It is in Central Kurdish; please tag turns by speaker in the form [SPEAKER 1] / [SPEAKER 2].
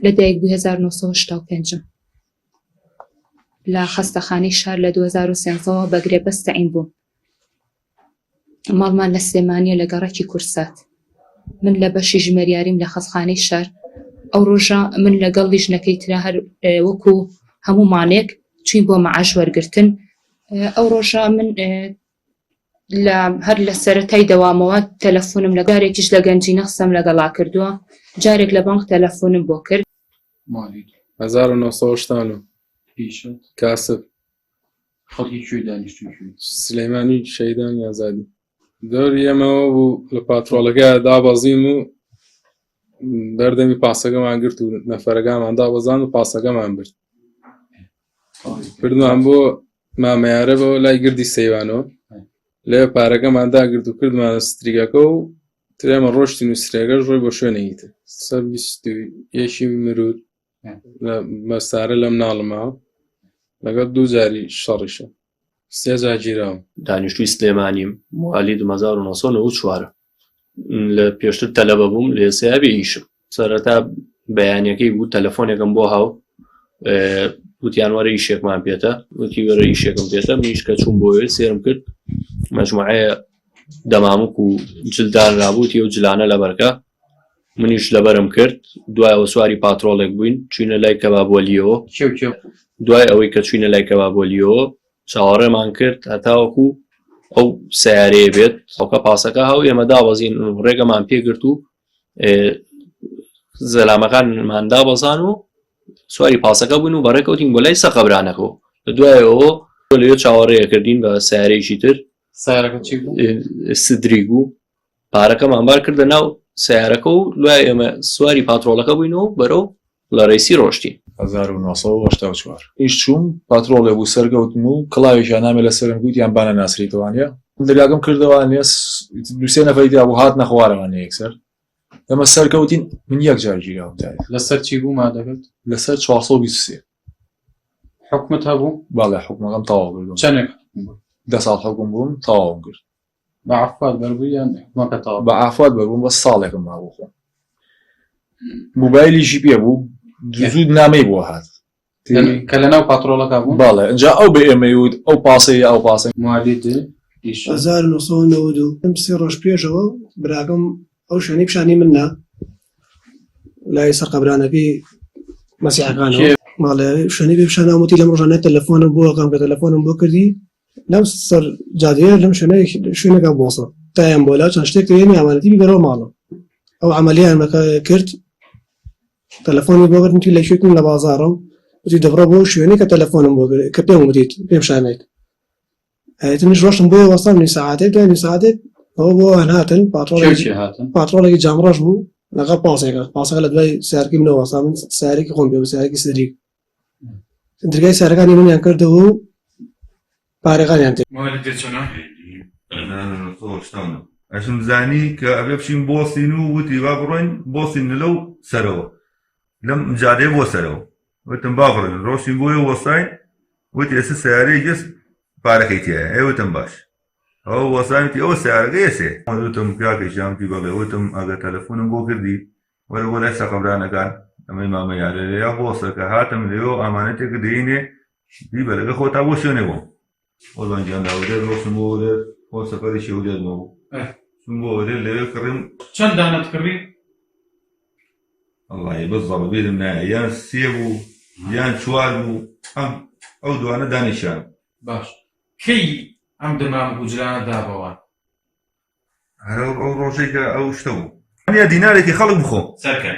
[SPEAKER 1] لەدایک بوو 1985 لە خەستەخانەی شار لە 2013 بە گرێبەست تەعین بووم. ماڵمان لە سلێمانیە لە گەڕەکی کورسات. من لە بەشی ژمێریاریم لە خەستەخانەی شار. ئەو ڕۆژە من لەگەڵ ژنەکەی ترا هەر وەکو هەموو مانێک چوین بۆ مەعاش وەرگرتن. ئەو ڕۆژە من هەر لە سەرەتای دەوامەوە تەلەفۆنم لە جارێکیش لە گەنجینە قسەم لەگەڵا کردووە. جارێک لە بانک تەلەفۆنم بۆ کرد.
[SPEAKER 2] 1970 کاسب
[SPEAKER 3] خەڵکی کوێ دانیشتووی
[SPEAKER 2] سلەیمانی شەیدانی ئازادی دەوری ئێمەوە بوو لە پاتڕۆڵەکە دابەزیم و دەردەمی پاسەکەمان گرت و نەفەرەکەمان دابەزان و پاسەکەمان برد. کردمان بۆ مامەیارە بەوە لای گردی سەیوانەوە لێ پارەکەمان داگرت و کردمانە ستریگەکە و ترێمە ڕۆشتین و سترێگەش ڕۆی بۆ شوێنەیتر سەر 21 مرور مەسارە لەم ناڵماوە لەگەڵ 2 جاری شەڕیشە 3 جار گیراوم.
[SPEAKER 4] دانیشتووی سلێمانیم موالی 1994 لە پێشتر تەلەبە بووم لە سیابی ئیشم. سەرەتا بەیانیەکەی بوو تەلەفۆنێکم بۆ هاو وتیان وەرە ئیشێکمان پێێتە وتی وەرە ئیشێکم پێێتە منیش کە چوون بۆوێ سێرم کرد مەجموعەیە دەمامک و جلدان رابووتی و جلانە لەبەرکە منیش لەبەرم کرد. دوایەوە سواری پاتڕۆڵێک بووین چوینە لای کەبابۆلیەوە. دوای ئەوەی کە چوینە لای کەبابۆلیەوە چاوەڕێمان کرد هەتاوەکو ئەو سیارەیە بێت ئەوکە پاسەکە هاو ئێمە دابەزین ڕێگەمان پێگرت و زەلامەکانمان دابەزان و سواری پاسەکە بووین و بەڕێکەوتین بۆ لای سەقەبرانەکە. لە دوایەوە لەوێ چاوەڕێیە کردین بە سیارەیەکی تر سدریک بوو پارەکەمان بار کردە ناو سیارەکە و دوای ئێمە سواری پاتڕۆڵەکە بووینەوە بەرەو لە ڕێسی ڕۆشتی
[SPEAKER 5] 1984 ئیش چوون پاتڕۆڵێ بوو سەرگەوتم و کڵاوێکیان نامێ لە سەرم گوتیان بانە ناسریتەوانە دەگاگەم کردەوە دوسێ نەفەیدا بوو هات نەخوارەوانە یەکسەر ئەمە سەرکەوتین من یەک جار گیراوم
[SPEAKER 3] لەسەر چی بوو مادەبێت
[SPEAKER 5] لەسەر 423
[SPEAKER 3] حکومت هەبوو
[SPEAKER 5] باڵێ حکومەکەم تەواو کردم
[SPEAKER 3] چەندێک
[SPEAKER 5] 10 ساڵ حکوم بووم تەواوم کرد
[SPEAKER 3] بە عەفوات بەربووی یان حکومەکە تەواو
[SPEAKER 5] بە عەفوات بەربووم بە ساڵێکم مابوو خۆم موبایلیشی پێ بوو زوود نامەی بۆ هات
[SPEAKER 3] کە لەناو پاتڕۆڵەکە بوو
[SPEAKER 5] باڵێ ئەنجا ئەو بە ئێمەی وت ئەو پاسەیە ئەو پاسە
[SPEAKER 3] موالی
[SPEAKER 6] 1992 3 ڕۆژ پێشەوە براکەم ئەو شوێنەی پیشانی من نا لای سەرقەبرانەکەی مەسیحەکانەوە ماڵێ شوێنەی پێ پیشاناوەتی لەم ڕۆژانە تەلەفۆنم بۆ ئەەکەم کە تەلەفۆنم بۆ کردی لەم سەر جادەیە لەم شوێنەکە بۆسە تایان بۆ لا چەند شتێک تێنی ئامانەتی بەرەوە ماڵە ئەو عەمەلیانەکە کرد تەلەفۆنی بۆ کردی لە شوێنم لە بازاڕم وتی دەبڕە بۆ شوێنەی کە تەلەفۆنم بۆ کە پێم وتیت پێم شانێت ئەتنیش ڕۆشتم بۆ وەستام نی ساعاتێک دوای نی ساعاتێک ئەوە بۆ هاتن پاتڕۆڵێکی جامڕەش بوو لەگەڵ پاسەکە لە دوای سیارکی منەوە وەستا من سیارێکی خۆم پێ سیارێکی سدریک درگای سیارەکانی منیان کردەوە و پارەکانیان تێ
[SPEAKER 7] ئەشم زانی کە ئەبێ بچین بۆسین و وتی با بڕۆین بۆسین لەو سەرەوە لەم جادەیە بۆ سەرەوە وتم با بڕۆین ڕۆشتین بۆیە وەستاین وتی ئێستا سیارەیە گەست پارەکەی تایە ئێوتم باش ئەو وەسانتی ئەوە سیارەکە ئێسێ وتم پیاکەیشیانتی بەڵێ وتم ئەگە تەلەفۆنم بۆ کردی وەرە بۆ لای سەقەبرانەکان ئەمەی مامەیارە لەیا بۆسەکە هاتم لێەوە ئامانەتێکە دەینێ دی بەلەگە خۆتا بۆ شوێنێ بۆم وەڵبانجیانداودێ ڕۆشتم بۆ وەرە خۆ سەفەری شێودێتمەوە چون بۆ وەرە لەوێ کڕیم
[SPEAKER 3] چەند دانەت کڕی
[SPEAKER 7] ئەڵڵای بەزەڵ بێدم نایە یان 3 بوو یان 4 بوو ئەو دوانە دانیشان
[SPEAKER 3] باش کەی ئەم دەمام گوجرانە دابەوە
[SPEAKER 7] ئەو ڕۆژێک کە ئەو شتە بوو دیینارێکی خەڵک بخۆم
[SPEAKER 3] سەرکە